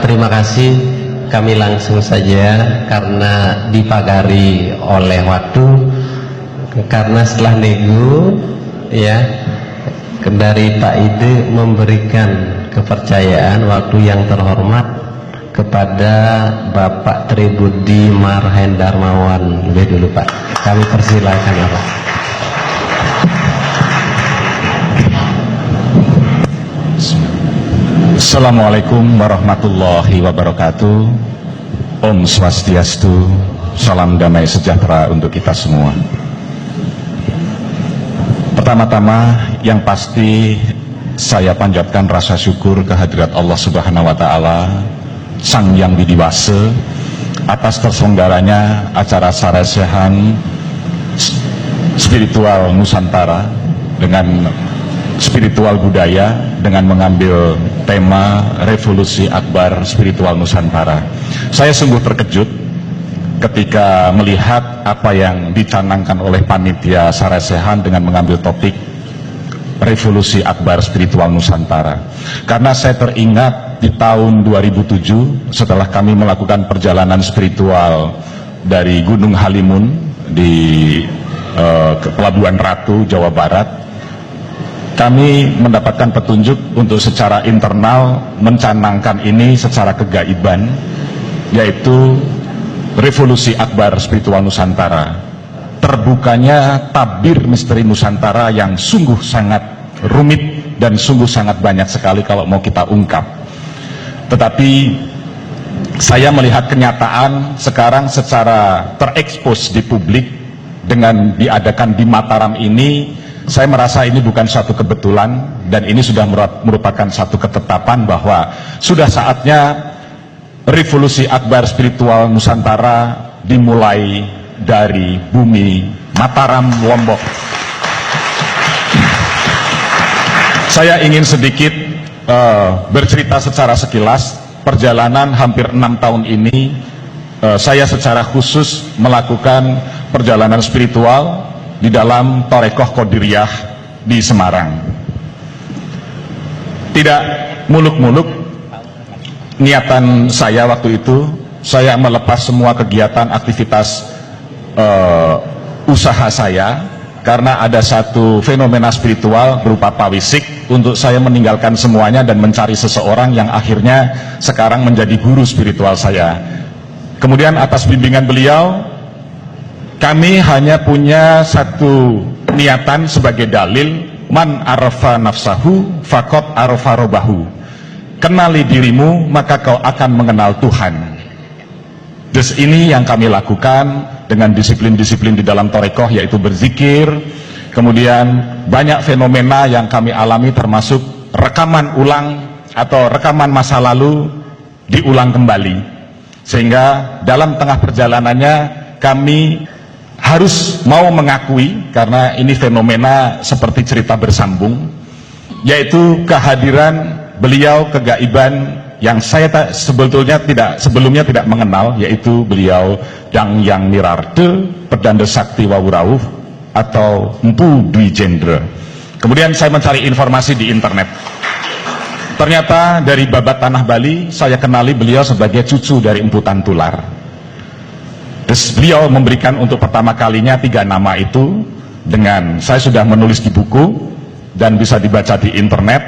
Terima kasih. Kami langsung saja karena dipagari oleh waktu. Karena setelah nego, ya, dari Pak Ide memberikan kepercayaan waktu yang terhormat kepada Bapak Tribudi Marhendarmawan. Lebih dulu Pak, kami persilakan Pak. Assalamualaikum warahmatullahi wabarakatuh. Om Swastiastu. Salam damai sejahtera untuk kita semua. Pertama-tama yang pasti saya panjatkan rasa syukur kehadirat Allah Subhanahu wa taala, Sang Yang Widiwase, atas terselenggaranya acara Sarasehan Spiritual Nusantara dengan spiritual budaya dengan mengambil tema Revolusi Akbar Spiritual Nusantara. Saya sungguh terkejut ketika melihat apa yang dicanangkan oleh panitia Sarasehan dengan mengambil topik Revolusi Akbar Spiritual Nusantara. Karena saya teringat di tahun 2007 setelah kami melakukan perjalanan spiritual dari Gunung Halimun di Pelabuhan Ratu, Jawa Barat, kami mendapatkan petunjuk untuk secara internal mencanangkan ini secara kegaiban, yaitu Revolusi Akbar Spiritual Nusantara. Terbukanya tabir misteri Nusantara yang sungguh sangat rumit dan sungguh sangat banyak sekali kalau mau kita ungkap. Tetapi saya melihat kenyataan sekarang secara terekspos di publik dengan diadakan di Mataram ini. Saya merasa ini bukan suatu kebetulan dan ini sudah merupakan satu ketetapan bahwa sudah saatnya Revolusi Akbar Spiritual Nusantara dimulai dari bumi Mataram, Lombok. Saya ingin sedikit bercerita secara sekilas perjalanan hampir 6 tahun ini. Saya secara khusus melakukan perjalanan spiritual di dalam Torekoh Qadiriyah di Semarang. Tidak muluk-muluk niatan saya waktu itu, saya melepas semua kegiatan aktivitas usaha saya karena ada satu fenomena spiritual berupa pawisik untuk saya meninggalkan semuanya dan mencari seseorang yang akhirnya sekarang menjadi guru spiritual saya. Kemudian atas bimbingan beliau, kami hanya punya satu niatan sebagai dalil, man arafa nafsahu faqad arafa robbahu. Kenali dirimu maka kau akan mengenal Tuhan. Terus ini yang kami lakukan dengan disiplin-disiplin di dalam Torekoh, yaitu berzikir. Kemudian banyak fenomena yang kami alami termasuk rekaman ulang atau rekaman masa lalu diulang kembali. Sehingga dalam tengah perjalanannya kami harus mau mengakui, karena ini fenomena seperti cerita bersambung, yaitu kehadiran beliau kegaiban yang saya sebetulnya sebelumnya tidak mengenal, yaitu beliau Dang Yang Nirarde Perdana Sakti Wawurawuh atau Mpu Dwi Jendra. Kemudian saya mencari informasi di internet. Ternyata dari Babat Tanah Bali saya kenali beliau sebagai cucu dari Empu Tantular. Terus beliau memberikan untuk pertama kalinya 3 nama itu, dengan saya sudah menulis di buku dan bisa dibaca di internet.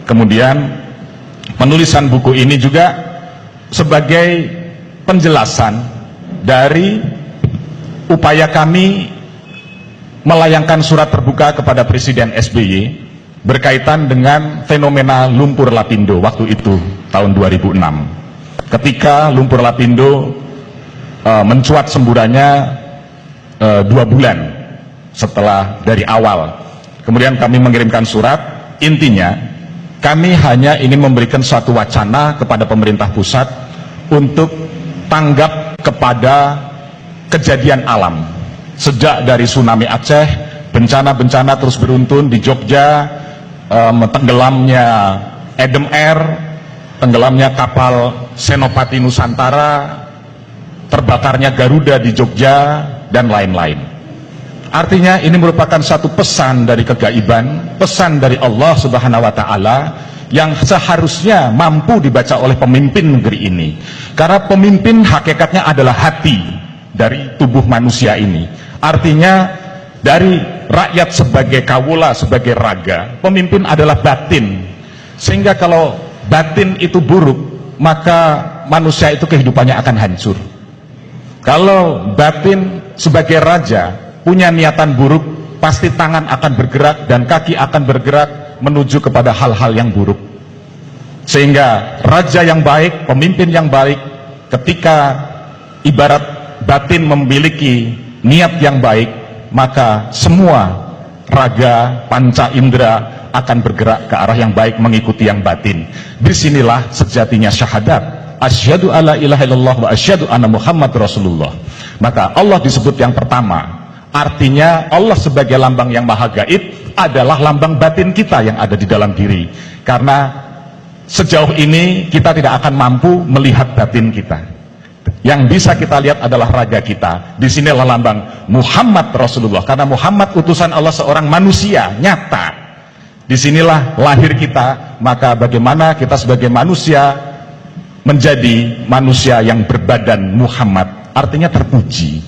Kemudian penulisan buku ini juga sebagai penjelasan dari upaya kami melayangkan surat terbuka kepada Presiden SBY berkaitan dengan fenomena lumpur lapindo waktu itu tahun 2006, ketika lumpur lapindo mencuat semburannya 2 bulan setelah dari awal. Kemudian kami mengirimkan surat, intinya kami hanya ingin memberikan suatu wacana kepada pemerintah pusat untuk tanggap kepada kejadian alam. Sejak dari tsunami Aceh, bencana-bencana terus beruntun di Jogja, tenggelamnya Adem Air, tenggelamnya kapal Senopati Nusantara, terbakarnya Garuda di Jogja, dan lain-lain. Artinya ini merupakan satu pesan dari kegaiban, pesan dari Allah Subhanahu wa Ta'ala yang seharusnya mampu dibaca oleh pemimpin negeri ini. Karena pemimpin hakikatnya adalah hati dari tubuh manusia ini. Artinya dari rakyat sebagai kawula, sebagai raga, pemimpin adalah batin. Sehingga kalau batin itu buruk, maka manusia itu kehidupannya akan hancur. Kalau batin sebagai raja punya niatan buruk, pasti tangan akan bergerak dan kaki akan bergerak menuju kepada hal-hal yang buruk. Sehingga raja yang baik, pemimpin yang baik, ketika ibarat batin memiliki niat yang baik, maka semua raga, panca indera akan bergerak ke arah yang baik, mengikuti yang batin. Disinilah sejatinya syahadat, asyhadu alla ilaha illallah wa asyhadu anna Muhammad Rasulullah. Maka Allah disebut yang pertama, artinya Allah sebagai lambang yang maha gaib adalah lambang batin kita yang ada di dalam diri. Karena sejauh ini kita tidak akan mampu melihat batin kita. Yang bisa kita lihat adalah raga kita. Disinilah lambang Muhammad Rasulullah. Karena Muhammad utusan Allah, seorang manusia nyata. Disinilah lahir kita. Maka bagaimana kita sebagai manusia menjadi manusia yang berbadan Muhammad, artinya terpuji,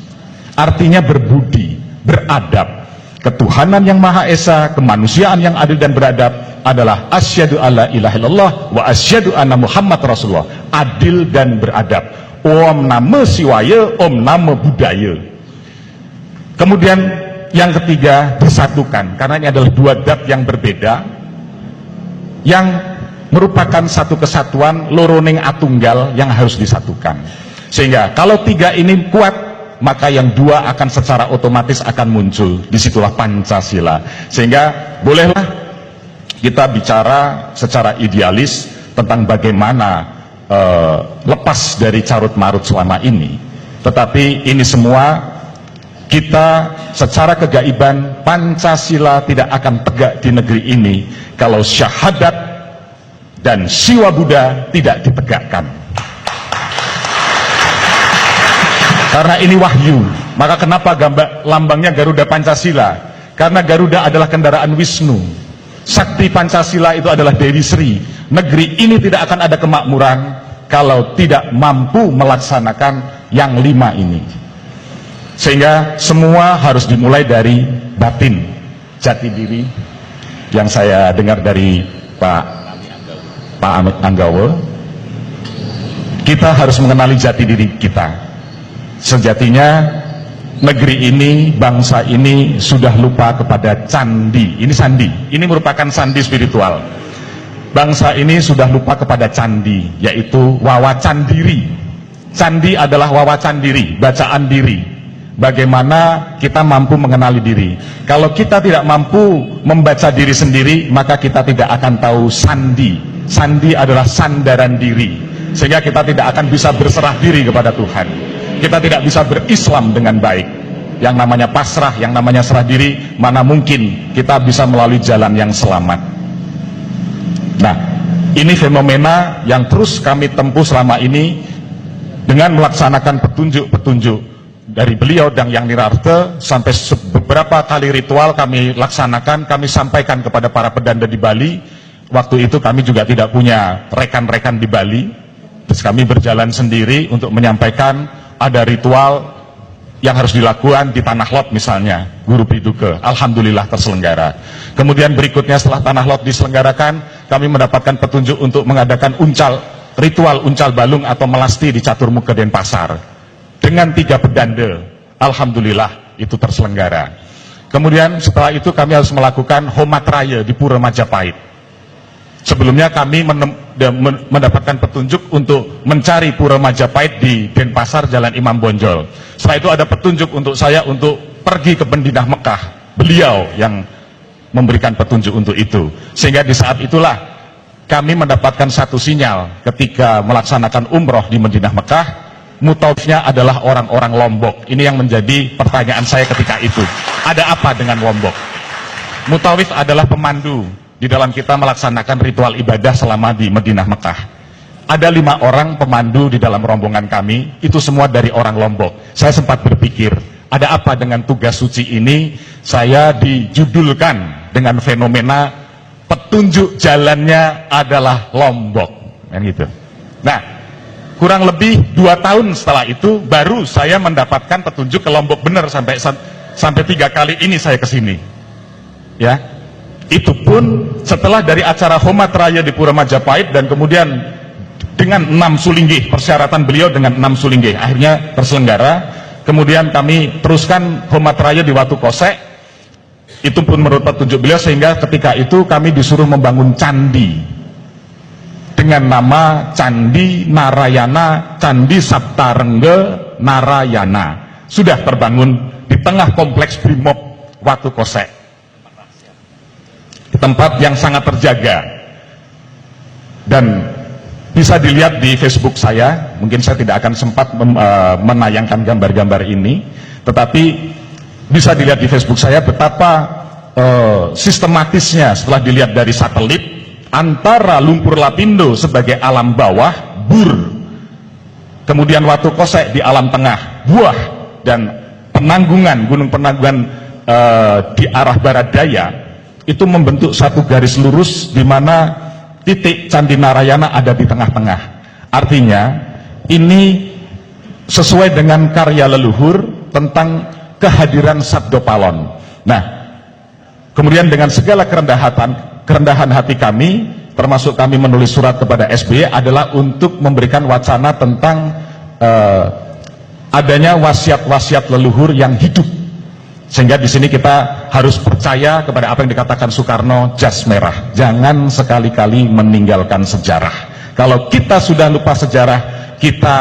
artinya berbudi, beradab. Ketuhanan yang Maha Esa, kemanusiaan yang adil dan beradab adalah asyhadu alla ilaha illallah wa asyhadu anna Muhammad Rasulullah. Adil dan beradab. Om nama siwaya, om nama budaya. Kemudian yang ketiga, disatukan. Karena ini adalah dua dat yang berbeda, yang merupakan satu kesatuan, loroning atunggal yang harus disatukan. Sehingga kalau tiga ini kuat, maka yang dua akan secara otomatis akan muncul. Disitulah Pancasila. Sehingga bolehlah kita bicara secara idealis tentang bagaimana lepas dari carut marut selama ini. Tetapi ini semua kita secara kegaiban, Pancasila tidak akan tegak di negeri ini kalau syahadat dan siwa Buddha tidak ditegakkan. Karena ini wahyu. Maka kenapa lambangnya Garuda Pancasila? Karena Garuda adalah kendaraan Wisnu. Sakti Pancasila itu adalah Dewi Sri. Negeri ini tidak akan ada kemakmuran kalau tidak mampu melaksanakan yang 5 ini. Sehingga semua harus dimulai dari batin, jati diri, yang saya dengar dari Pak Amit Anggawa. Kita harus mengenali jati diri kita. Sejatinya negeri ini, bangsa ini sudah lupa kepada candi. Ini sandi, ini merupakan sandi spiritual. Bangsa ini sudah lupa kepada candi, yaitu wawacan diri. Candi adalah wawacan diri, bacaan diri. Bagaimana kita mampu mengenali diri. Kalau kita tidak mampu membaca diri sendiri, maka kita tidak akan tahu sandi. Sandi adalah sandaran diri. Sehingga kita tidak akan bisa berserah diri kepada Tuhan. Kita tidak bisa berislam dengan baik. Yang namanya pasrah, yang namanya serah diri, mana mungkin kita bisa melalui jalan yang selamat. Nah, ini fenomena yang terus kami tempuh selama ini dengan melaksanakan petunjuk-petunjuk dari beliau dan Yang Nirarte. Sampai beberapa kali ritual kami laksanakan, kami sampaikan kepada para pedanda di Bali. Waktu itu kami juga tidak punya rekan-rekan di Bali, terus kami berjalan sendiri untuk menyampaikan. Ada ritual yang harus dilakukan di Tanah Lot misalnya, Guru Piduke, alhamdulillah terselenggara. Kemudian berikutnya setelah Tanah Lot diselenggarakan, kami mendapatkan petunjuk untuk mengadakan ritual uncal balung atau melasti di Caturmuka Denpasar dengan 3 pedanda. Alhamdulillah itu terselenggara. Kemudian setelah itu kami harus melakukan Homat Raya di Pura Majapahit. Sebelumnya kami mendapatkan petunjuk untuk mencari Pura Majapahit di Denpasar, Jalan Imam Bonjol. Setelah itu ada petunjuk untuk saya untuk pergi ke Madinah Mekah. Beliau yang memberikan petunjuk untuk itu. Sehingga di saat itulah kami mendapatkan satu sinyal ketika melaksanakan umroh di Madinah Mekah. Mutawifnya adalah orang-orang Lombok. Ini yang menjadi pertanyaan saya ketika itu. Ada apa dengan Lombok? Mutawif adalah pemandu di dalam kita melaksanakan ritual ibadah selama di Madinah Mekah. Ada 5 orang pemandu di dalam rombongan kami, itu semua dari orang Lombok. Saya sempat berpikir, ada apa dengan tugas suci ini? Saya dijudulkan dengan fenomena petunjuk jalannya adalah Lombok, kan gitu. Nah, kurang lebih 2 tahun setelah itu baru saya mendapatkan petunjuk ke Lombok benar, sampai 3 kali ini saya kesini. Ya, itu pun setelah dari acara Homat Raya di Pura Majapahit, dan kemudian dengan 6 sulinggih, persyaratan beliau dengan 6 sulinggih akhirnya terselenggara. Kemudian kami teruskan Homat Raya di Watu Kosek, itu pun menurut petunjuk beliau, sehingga ketika itu kami disuruh membangun candi dengan nama Candi Narayana, Candi Saptarengga Narayana, sudah terbangun di tengah kompleks Brimob Watu Kosek, tempat yang sangat terjaga. Dan bisa dilihat di Facebook saya, mungkin saya tidak akan sempat menayangkan gambar-gambar ini, tetapi bisa dilihat di Facebook saya betapa sistematisnya setelah dilihat dari satelit, antara lumpur Lapindo sebagai alam bawah, Bur, kemudian Watu Kosek di alam tengah, Buah, dan Penanggungan, Gunung Penanggungan di arah barat daya, itu membentuk satu garis lurus di mana titik Candi Narayana ada di tengah-tengah. Artinya ini sesuai dengan karya leluhur tentang kehadiran Sabdo Palon. Nah, kemudian dengan segala kerendahan hati kami, termasuk kami menulis surat kepada SBY, adalah untuk memberikan wacana tentang adanya wasiat-wasiat leluhur yang hidup. Sehingga di sini kita harus percaya kepada apa yang dikatakan Soekarno, jas merah. Jangan sekali-kali meninggalkan sejarah. Kalau kita sudah lupa sejarah, kita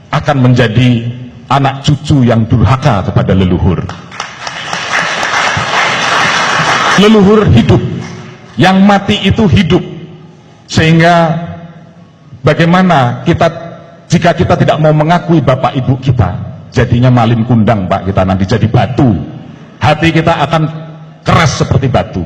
akan menjadi anak cucu yang durhaka kepada leluhur. Leluhur hidup, yang mati itu hidup. Sehingga bagaimana jika kita tidak mau mengakui bapak ibu kita, jadinya malin kundang, Pak, kita nanti jadi batu. Hati kita akan keras seperti batu.